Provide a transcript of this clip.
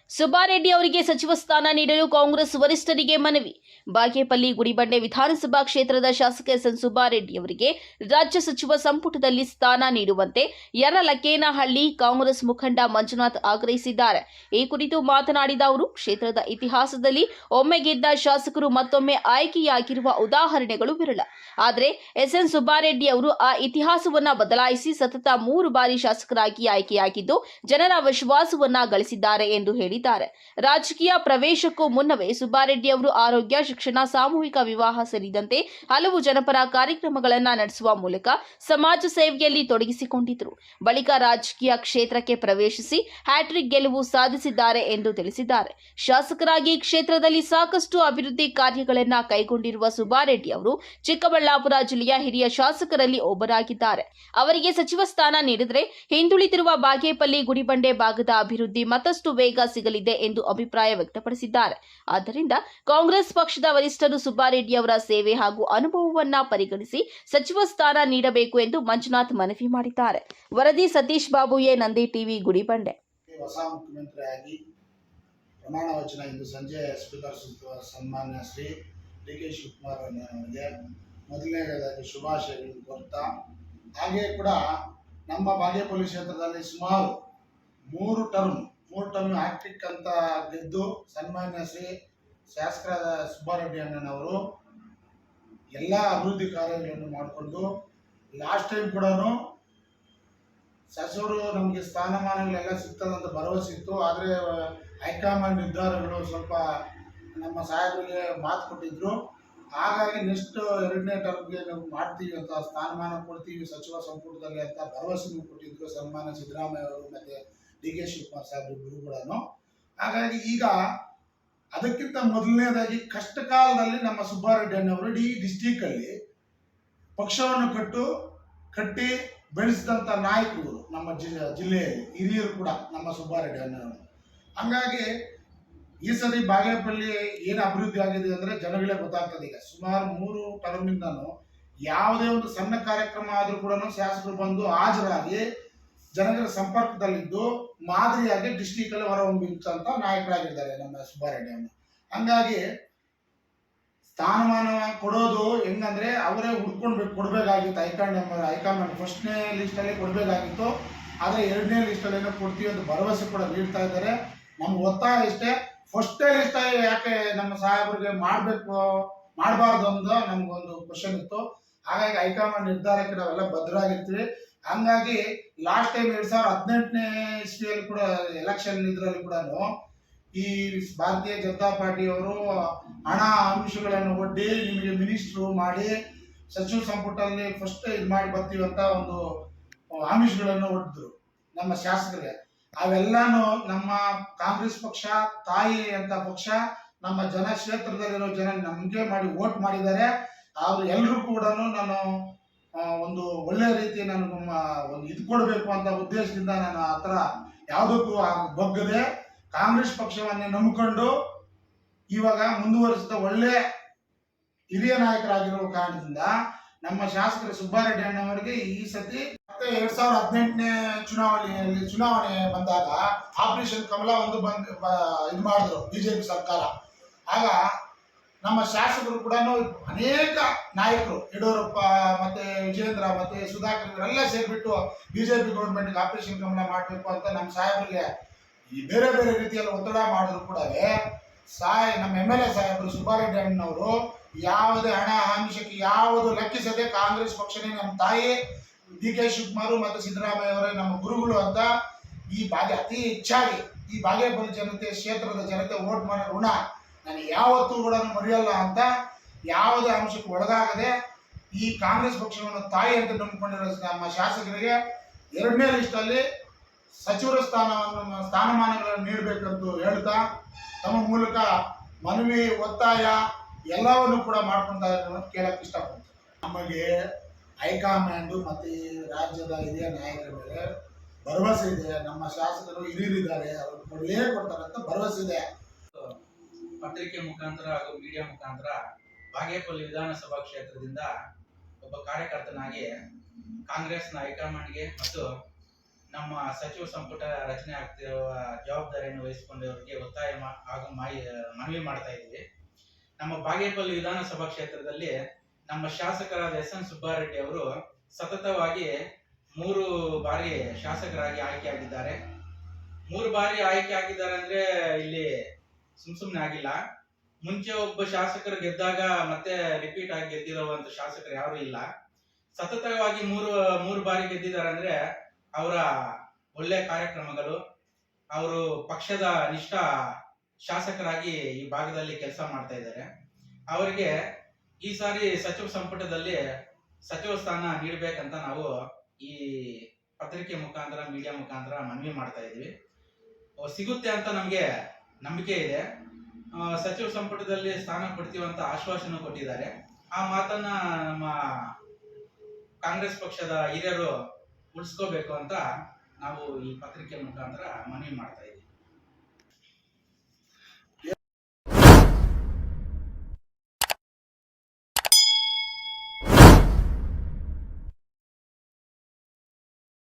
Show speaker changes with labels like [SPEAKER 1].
[SPEAKER 1] ಸುಬ್ಬಾರೆಡ್ಡಿ ಅವರಿಗೆ ಸಚಿವ ಸ್ಥಾನ ನೀಡಲು ಕಾಂಗ್ರೆಸ್ ವರಿಷ್ಠರಿಗೆ ಮನವಿ. ಬಾಗೇಪಲ್ಲಿ ಗುಡಿಬಂಡೆ ವಿಧಾನಸಭಾ ಕ್ಷೇತ್ರದ ಶಾಸಕ ಎಸ್ಎನ್ ಸುಬ್ಬಾರೆಡ್ಡಿ ಅವರಿಗೆ ರಾಜ್ಯ ಸಚಿವ ಸಂಪುಟದಲ್ಲಿ ಸ್ಥಾನ ನೀಡುವಂತೆ ಯರಲಕ್ಕೇನಹಳ್ಳಿ ಕಾಂಗ್ರೆಸ್ ಮುಖಂಡ ಮಂಜುನಾಥ್ ಆಗ್ರಹಿಸಿದ್ದಾರೆ. ಈ ಕುರಿತು ಮಾತನಾಡಿದ ಅವರು, ಕ್ಷೇತ್ರದ ಇತಿಹಾಸದಲ್ಲಿ ಒಮ್ಮೆ ಗೆದ್ದ ಶಾಸಕರು ಮತ್ತೊಮ್ಮೆ ಆಯ್ಕೆಯಾಗಿರುವ ಉದಾಹರಣೆಗಳು ವಿರಳ. ಆದರೆ ಎಸ್ಎನ್ ಸುಬ್ಬಾರೆಡ್ಡಿ ಅವರು ಆ ಇತಿಹಾಸವನ್ನ ಬದಲಾಯಿಸಿ ಸತತ 3 ಬಾರಿ ಶಾಸಕರಾಗಿ ಆಯ್ಕೆಯಾಗಿದ್ದು ಜನರ ವಿಶ್ವಾಸವನ್ನ ಗಳಿಸಿದ್ದಾರೆ ಎಂದು ಹೇಳಿದ್ದಾರೆ. ರಾಜಕೀಯ ಪ್ರವೇಶಕ್ಕೂ ಮುನ್ನವೇ ಸುಬ್ಬಾರೆಡ್ಡಿ ಅವರು ಆರೋಗ್ಯ, ಶಿಕ್ಷಣ, ಸಾಮೂಹಿಕ ವಿವಾಹ ಸೇರಿದಂತೆ ಹಲವು ಜನಪರ ಕಾರ್ಯಕ್ರಮಗಳನ್ನು ನಡೆಸುವ ಮೂಲಕ ಸಮಾಜ ಸೇವೆಯಲ್ಲಿ ತೊಡಗಿಸಿಕೊಂಡಿದ್ದರು. ಬಳಿಕ ರಾಜಕೀಯ ಕ್ಷೇತ್ರಕ್ಕೆ ಪ್ರವೇಶಿಸಿ ಹ್ಯಾಟ್ರಿಕ್ ಗೆಲುವು ಸಾಧಿಸಿದ್ದಾರೆ ಎಂದು ತಿಳಿಸಿದ್ದಾರೆ. ಶಾಸಕರಾಗಿ ಕ್ಷೇತ್ರದಲ್ಲಿ ಸಾಕಷ್ಟು ಅಭಿವೃದ್ಧಿ ಕಾರ್ಯಗಳನ್ನು ಕೈಗೊಂಡಿರುವ ಸುಬ್ಬಾರೆಡ್ಡಿ ಅವರು ಚಿಕ್ಕಬಳ್ಳಾಪುರ ಜಿಲ್ಲೆಯ ಹಿರಿಯ ಶಾಸಕರಲ್ಲಿ ಒಬ್ಬರಾಗಿದ್ದಾರೆ. ಅವರಿಗೆ ಸಚಿವ ಸ್ಥಾನ ನೀಡಿದರೆ ಹಿಂದುಳಿದಿರುವ ಬಾಗೇಪಲ್ಲಿ ಗುಡಿಬಂಡೆ ಭಾಗದ ಅಭಿವೃದ್ಧಿ ಮತ್ತಷ್ಟು ವೇಗ ಸಿಗಲಿದೆ ಎಂದು ಅಭಿಪ್ರಾಯ ವ್ಯಕ್ತಪಡಿಸಿದ್ದಾರೆ. ಆದ್ದರಿಂದ ಕಾಂಗ್ರೆಸ್ ಪಕ್ಷದ ವರಿಷ್ಠರು ಸುಬ್ಬಾರೆಡ್ಡಿ ಅವರ ಸೇವೆ ಹಾಗೂ ಅನುಭವವನ್ನ ಪರಿಗಣಿಸಿ ಸಚಿವ ಸ್ಥಾನ ನೀಡಬೇಕು ಎಂದು ಮಂಜುನಾಥ್ ಮನವಿ ಮಾಡಿದ್ದಾರೆ. ವರದಿ ಸತೀಶ್ ಬಾಬು ಎ, ನಂದಿ ಟಿವಿ, ಗುಡಿಬಂಡೆ.
[SPEAKER 2] ಹೊಸ ಮುಖ್ಯಮಂತ್ರಿಯಾಗಿ ಪ್ರಮಾಣ ವಚನ ಇಂದು ಸಂಜೆ ಸ್ವೀಕರಿಸುವ ಸನ್ಮಾನ್ಯ ಶ್ರೀ ಡಿ.ಕೆ. ಶಿವಕುಮಾರ್ ಅವರಿಗೆ ಮೊದಲನೇದಾಗಿ ಶುಭಾಶಯಗಳನ್ನು ಕೋರುತ್ತಾ, ಹಾಗೆಯೇ ಕೂಡ ನಮ್ಮ ಬಾಗೇಪಲ್ಲಿ ಕ್ಷೇತ್ರದಲ್ಲಿ ಸುಮಾರು 3 ಟರ್ಮ್ ಹ್ಯಾಟ್ರಿಕ್ ಅಂತ ಗೆದ್ದು ಸನ್ಮಾನ್ಯ ಶ್ರೀ ಶಾಸಕರಾದ ಸುಬ್ಬಾರೆಡ್ಡಿ ಅಣ್ಣನವರು ಎಲ್ಲ ಅಭಿವೃದ್ಧಿ ಕಾರ್ಯಗಳನ್ನು ಮಾಡಿಕೊಂಡು ಲಾಸ್ಟ್ ಟೈಮ್ ಕೂಡ ಸಚಿವರು ನಮಗೆ ಸ್ಥಾನಮಾನಗಳೆಲ್ಲ ಸಿಗ್ತದಂತ ಭರವಸೆ ಇತ್ತು. ಆದರೆ ಹೈಕಮಾಂಡ್ ನಿರ್ಧಾರಗಳು ಸ್ವಲ್ಪ ನಮ್ಮ ಸಾಹೇಬರಿಗೆ ಮಾತು ಕೊಟ್ಟಿದ್ರು. ಹಾಗಾಗಿ ನೆಕ್ಸ್ಟ್ 2ನೇ ಟರ್ಮ್ಗೆ ನಾವು ಮಾಡ್ತೀವಿ ಅಂತ, ಸ್ಥಾನಮಾನ ಕೊಡ್ತೀವಿ ಸಚಿವ ಸಂಪುಟದಲ್ಲಿ ಅಂತ ಭರವಸೆ ಕೊಟ್ಟಿದ್ರು ಸನ್ಮಾನ್ಯ ಸಿದ್ದರಾಮಯ್ಯ ಅವರು ಮತ್ತು ಡಿ.ಕೆ. ಶಿವಕುಮಾರ್ ಸಾಹೇಬರು ಗುರುಗಳನ್ನು. ಹಾಗಾಗಿ ಈಗ ಅದಕ್ಕಿಂತ ಮೊದಲನೇದಾಗಿ ಕಷ್ಟ ಕಾಲದಲ್ಲಿ ನಮ್ಮ ಸುಬ್ಬಾರೆಡ್ಡಿ ಅಣ್ಣವರು ಇಡೀ ಡಿಸ್ಟಿಕಲ್ಲಿ ಪಕ್ಷವನ್ನು ಕಟ್ಟಿ ಬೆಳೆಸಿದಂಥ ನಾಯಕರು ನಮ್ಮ ಜಿಲ್ಲೆಯಲ್ಲಿ ಹಿರಿಯರು ಕೂಡ ನಮ್ಮ ಸುಬ್ಬಾರೆಡ್ಡಿ ಅಣ್ಣವರು. ಹಂಗಾಗಿ ಈ ಸರಿ ಬಾಗೇಪಲ್ಲಿ ಏನು ಅಭಿವೃದ್ಧಿ ಆಗಿದೆ ಅಂದರೆ ಜನಗಳೇ ಗೊತ್ತಾಗ್ತದೆ. ಈಗ ಸುಮಾರು 3 ಟರ್ಮಿಂದನೂ ಯಾವುದೇ ಒಂದು ಸಣ್ಣ ಕಾರ್ಯಕ್ರಮ ಆದರೂ ಕೂಡ ಶಾಸಕರು ಬಂದು ಹಾಜರಾಗಿ ಜನಗಳ ಸಂಪರ್ಕದಲ್ಲಿದ್ದು ಮಾದರಿಯಾಗಿ ಡಿಸ್ಟಿಕಲ್ಲಿ ಹೊರಹೊಮ್ಮಿಂಚಂತ ನಾಯಕರಾಗಿದ್ದಾರೆ ನಮ್ಮ ಸುಬ್ಬಾರೆಡ್ಡಿ ಅವರು. ಹಂಗಾಗಿ ಸ್ಥಾನಮಾನ ಕೊಡೋದು ಹೆಂಗಂದ್ರೆ ಅವರೇ ಕೊಡಬೇಕಾಗಿತ್ತು. ಹೈಕಮಾಂಡ್ ಫಸ್ಟ್ನೇ ಲಿಸ್ಟಲ್ಲಿ ಕೊಡಬೇಕಾಗಿತ್ತು. ಆದರೆ 2ನೇ ಲಿಸ್ಟಲ್ಲಿ ಕೊಡ್ತೀವಿ ಅಂತ ಭರವಸೆ ಕೂಡ ನೀಡ್ತಾ ಇದ್ದಾರೆ. ನಮ್ಗೆ ಒತ್ತಾಯ ಇಷ್ಟೇ, ಫಸ್ಟೇ ಲಿಸ್ಟ್ ಯಾಕೆ ನಮ್ಮ ಸಾಹೇಬರಿಗೆ ಮಾಡಬಾರ್ದು ಅಂತ ನಮ್ಗೊಂದು ಕ್ವಶನ್ ಇತ್ತು. ಹಾಗಾಗಿ ಹೈಕಮಾಂಡ್ ನಿರ್ಧಾರಕ್ಕೆ ನಾವೆಲ್ಲ ಬದ್ಧರಾಗಿರ್ತೀವಿ. ಹಂಗಾಗಿ ಲಾಸ್ಟ್ ಟೈಮ್ 2018ನೇ ಇಸ್ವಿಯಲ್ಲಿ ಕೂಡ ಎಲೆಕ್ಷನ್ ಇದರಲ್ಲಿ ಕೂಡ ಈ ಭಾರತೀಯ ಜನತಾ ಪಾರ್ಟಿಯವರು ಹಣ ಆಮಿಷಗಳನ್ನು ಒಡ್ಡಿ ನಿಮಗೆ ಮಿನಿಸ್ಟ್ರು ಮಾಡಿ ಸಚಿವ ಸಂಪುಟದಲ್ಲಿ ಫಸ್ಟ್ ಇದು ಮಾಡಿ ಬರ್ತೀವಿ ಅಂತ ಒಂದು ಆಮಿಷಗಳನ್ನು ಒಡ್ಡಿದ್ರು ನಮ್ಮ ಶಾಸಕರಿಗೆ. ಅವೆಲ್ಲಾನು ನಮ್ಮ ಕಾಂಗ್ರೆಸ್ ಪಕ್ಷ ತಾಯಿ ಅಂತ ಪಕ್ಷ ನಮ್ಮ ಕ್ಷೇತ್ರದಲ್ಲಿರೋ ಜನ ನಮಗೆ ಮಾಡಿ ವೋಟ್ ಮಾಡಿದ್ದಾರೆ. ಅವ್ರು ಎಲ್ಲರೂ ಕೂಡ ನಾನು ಒಂದು ಒಳ್ಳೆ ರೀತಿ ನಾನು ಒಂದು ಇದು ಕೊಡಬೇಕು ಅಂತ ಉದ್ದೇಶದಿಂದ ನಾನು ಆ ಥರ ಯಾವುದಕ್ಕೂ ಬಗ್ಗದೆ ಕಾಂಗ್ರೆಸ್ ಪಕ್ಷವನ್ನೇ ನಂಬಿಕೊಂಡು ಇವಾಗ ಮುಂದುವರಿಸಿದ ಒಳ್ಳೆ ಹಿರಿಯ ನಾಯಕರಾಗಿರುವ ಕಾರಣದಿಂದ ನಮ್ಮ ಶಾಸಕರು ಸುಬ್ಬಾರೆಡ್ಡಿ ಅಣ್ಣವರಿಗೆ ಈ ಸತಿ ಮತ್ತೆ 2018ನೇ ಚುನಾವಣೆ ಬಂದಾಗ ಆಪರೇಷನ್ ಕಮಲ ಒಂದು ಇದು ಮಾಡಿದ್ರು ಬಿಜೆಪಿ ಸರ್ಕಾರ. ಆಗ ನಮ್ಮ ಶಾಸಕರು ಕೂಡ ಅನೇಕ ನಾಯಕರು ಯಡಿಯೂರಪ್ಪ ಮತ್ತೆ ವಿಜೇಂದ್ರ ಮತ್ತೆ ಸುಧಾಕರ್ ಇವರೆಲ್ಲ ಸೇರಿಬಿಟ್ಟು ಬಿಜೆಪಿ ಗೌರ್ಮೆಂಟ್ಗೆ ಆಪರೇಷನ್ ಕಮಲ ಮಾಡಬೇಕು ಅಂತ ನಮ್ಮ ಸಾಹೇಬರಿಗೆ ಈ ಬೇರೆ ರೀತಿಯಲ್ಲಿ ಒತ್ತಡ ಮಾಡಿದ್ರು ಕೂಡ ನಮ್ಮ MLA ಸಾಹೇಬರು ಸುಬ್ಬಾರೆಡ್ಡಿ ಅಣ್ಣನವರು ಯಾವುದೇ ಹಣ ಆಮಿಷಕ್ಕೆ ಯಾವುದು ಲೆಕ್ಕಿಸದೆ ಕಾಂಗ್ರೆಸ್ ಪಕ್ಷನೇ ನಮ್ಮ ತಾಯಿ ಡಿ.ಕೆ. ಶಿವಕುಮಾರ್ ಮತ್ತು ಸಿದ್ದರಾಮಯ್ಯ ಅವರೇ ನಮ್ಮ ಗುರುಗಳು ಅಂತ ಅತಿ ಹೆಚ್ಚಾಗಿ ಈ ಬಾಗೇಪಲ್ಲಿ ಕ್ಷೇತ್ರದ ಜನತೆ ವೋಟ್ ಮಾಡೋ ಋಣ ನಾನು ಯಾವತ್ತೂ ಕೂಡ ಮರೆಯಲ್ಲ ಅಂತ ಯಾವುದೇ ಅಂಶಕ್ಕೆ ಒಳಗಾಗದೆ ಈ ಕಾಂಗ್ರೆಸ್ ಪಕ್ಷವನ್ನು ತಾಯಿ ಅಂತ ನಂಬಿಕೊಂಡಿರೋ ನಮ್ಮ ಶಾಸಕರಿಗೆ 2ನೇ ಲಿಸ್ಟಲ್ಲಿ ಸಚಿವರ ಸ್ಥಾನಮಾನಗಳನ್ನು ನೀಡಬೇಕಂತ ಹೇಳ್ತಾ ತಮ್ಮ ಮೂಲಕ ಮನವಿ ಒತ್ತಾಯ ಎಲ್ಲವನ್ನು ಕೂಡ ಮಾಡ್ಕೊತಾ ಇರೋದು ಕೇಳಕ್ಕೆ ಇಷ್ಟಪಡ್ತೀನಿ. ನಮಗೆ ಹೈಕಮಾಂಡು ಮತ್ತು ರಾಜ್ಯದ ಹಿರಿಯ ನಾಯಕರ ಮೇಲೆ ಭರವಸೆ ಇದೆ. ನಮ್ಮ ಶಾಸಕರು ಹಿರಿಯರಿದ್ದಾರೆ, ಅವರು ಕೊಡ್ತಾರೆ ಅಂತ ಭರವಸೆ ಇದೆ.
[SPEAKER 3] ಪತ್ರಿಕೆ ಮುಖಾಂತರ ಹಾಗೂ ಮೀಡಿಯಾ ಮುಖಾಂತರ ಬಾಗೇಪಲ್ಲಿ ವಿಧಾನಸಭಾ ಕ್ಷೇತ್ರದಿಂದ ಒಬ್ಬ ಕಾರ್ಯಕರ್ತನಾಗಿ ಕಾಂಗ್ರೆಸ್ನ ಹೈಕಮಾಂಡ್ಗೆ ಮತ್ತು ನಮ್ಮ ಸಚಿವ ಸಂಪುಟ ರಚನೆ ಆಗ್ತಿರುವ ಜವಾಬ್ದಾರಿಯನ್ನು ವಹಿಸಿಕೊಂಡವರಿಗೆ ಹಾಗೂ ಮನವಿ ಮಾಡ್ತಾ ಇದ್ದೀವಿ. ನಮ್ಮ ಬಾಗೇಪಲ್ಲಿ ವಿಧಾನಸಭಾ ಕ್ಷೇತ್ರದಲ್ಲಿ ನಮ್ಮ ಶಾಸಕರಾದ ಎಸ್.ಎನ್. ಸುಬ್ಬಾರೆಡ್ಡಿ ಅವರು ಸತತವಾಗಿ 3 ಬಾರಿ ಶಾಸಕರಾಗಿ ಆಯ್ಕೆಯಾಗಿದ್ದಾರೆ. 3 ಬಾರಿ ಆಯ್ಕೆ ಆಗಿದ್ದಾರೆ ಅಂದ್ರೆ ಇಲ್ಲಿ ಸುಮ್ನೆ ಆಗಿಲ್ಲ. ಮುಂಚೆ ಒಬ್ಬ ಶಾಸಕರು ಗೆದ್ದಾಗ ಮತ್ತೆ ರಿಪೀಟ್ ಆಗಿ ಗೆದ್ದಿರುವಂತ ಶಾಸಕರು ಯಾರು ಇಲ್ಲ. ಸತತವಾಗಿ ಮೂರು ಬಾರಿ ಗೆದ್ದಿದ್ದಾರೆ ಅಂದ್ರೆ ಅವರ ಒಳ್ಳೆ ಕಾರ್ಯಕ್ರಮಗಳು, ಅವರು ಪಕ್ಷದ ನಿಷ್ಠ ಶಾಸಕರಾಗಿ ಈ ಭಾಗದಲ್ಲಿ ಕೆಲಸ ಮಾಡ್ತಾ ಇದ್ದಾರೆ. ಅವರಿಗೆ ಈ ಸಾರಿ ಸಚಿವ ಸಂಪುಟದಲ್ಲಿ ಸಚಿವ ಸ್ಥಾನ ನೀಡಬೇಕಂತ ನಾವು ಈ ಪತ್ರಿಕೆ ಮುಖಾಂತರ, ಮೀಡಿಯಾ ಮುಖಾಂತರ ಮನವಿ ಮಾಡ್ತಾ ಇದೀವಿ. ಸಿಗುತ್ತೆ ಅಂತ ನಮ್ಗೆ ನಂಬಿಕೆ ಇದೆ. ಸಚಿವ ಸಂಪುಟದಲ್ಲಿ ಸ್ಥಾನ ಕೊಡ್ತೀವಿ ಅಂತ ಆಶ್ವಾಸನೆ ಕೊಟ್ಟಿದ್ದಾರೆ. ಆ ಮಾತನ್ನ ನಮ್ಮ ಕಾಂಗ್ರೆಸ್ ಪಕ್ಷದ ಹಿರಿಯರು ಉಳಿಸ್ಕೋಬೇಕು ಅಂತ ನಾವು ಈ ಪತ್ರಿಕೆ ಮುಖಾಂತರ ಮನವಿ ಮಾಡ್ತಾ ಇದ್ದೀವಿ.